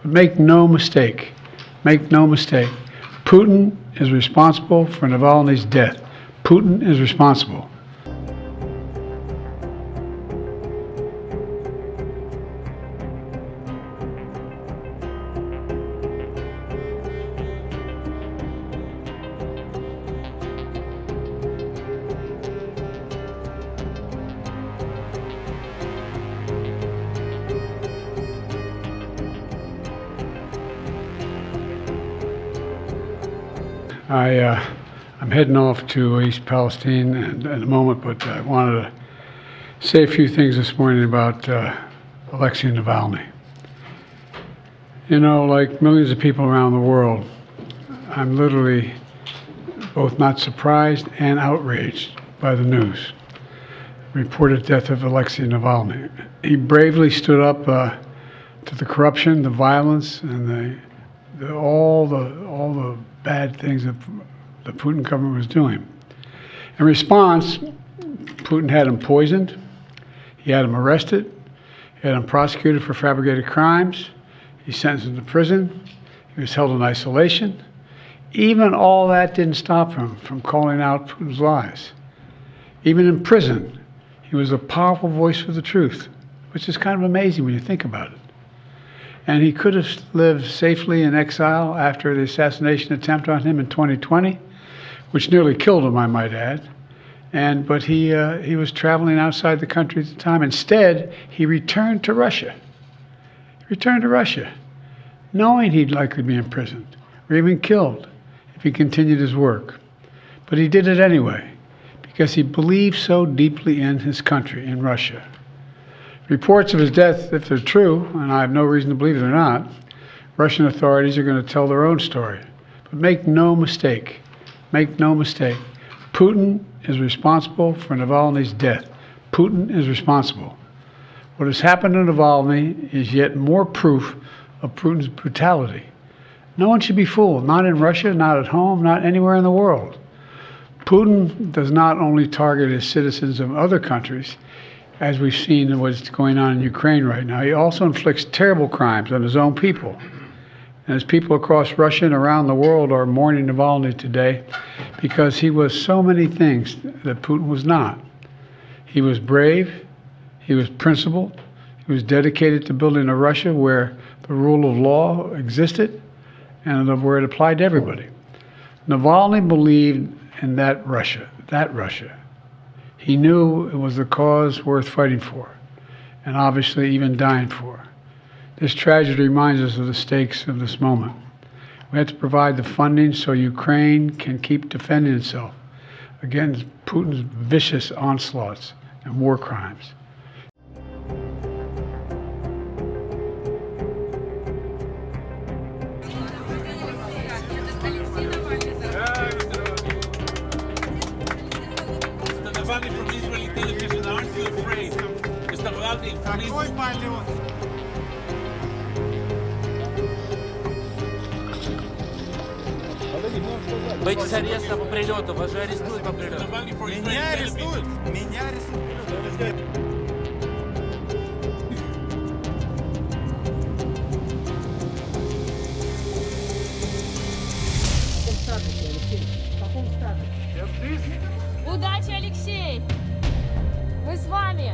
But make no mistake, Putin is responsible for Navalny's death. Putin is responsible. I'm heading off to East Palestine in a moment, but I wanted to say a few things this morning about Alexei Navalny. You know, like millions of people around the world, I'm literally both not surprised and outraged by the news. Reported death of Alexei Navalny. He bravely stood up to the corruption, the violence, and all the bad things that the Putin government was doing. In response, Putin had him poisoned, he had him arrested, he had him prosecuted for fabricated crimes, he sentenced him to prison, he was held in isolation. Even all that didn't stop him from calling out Putin's lies. Even in prison, he was a powerful voice for the truth, which is kind of amazing when you think about it. And he could have lived safely in exile after the assassination attempt on him in 2020, which nearly killed him, I might add. But he was traveling outside the country at the time. Instead, he returned to Russia. He returned to Russia, knowing he'd likely be imprisoned or even killed if he continued his work. But he did it anyway, because he believed so deeply in his country, in Russia. Reports of his death, if they're true, and I have no reason to believe they're not, Russian authorities are going to tell their own story. But make no mistake, Putin is responsible for Navalny's death. Putin is responsible. What has happened to Navalny is yet more proof of Putin's brutality. No one should be fooled, not in Russia, not at home, not anywhere in the world. Putin does not only target his citizens of other countries, as we've seen in what's going on in Ukraine right now. He also inflicts terrible crimes on his own people. And as people across Russia and around the world are mourning Navalny today because he was so many things that Putin was not. He was brave, he was principled, he was dedicated to building a Russia where the rule of law existed and where it applied to everybody. Navalny believed in that Russia. He knew it was a cause worth fighting for, and obviously even dying for. This tragedy reminds us of the stakes of this moment. We have to provide the funding so Ukraine can keep defending itself against Putin's vicious onslaughts and war crimes. From Israeli television, aren't you afraid? Mr. Vladimir, Бойтесь ареста по прилету, вас же арестуют по прилету. Меня арестуют? Меня арестуют. В каком статусе? Удачи, Алексей! Мы с вами!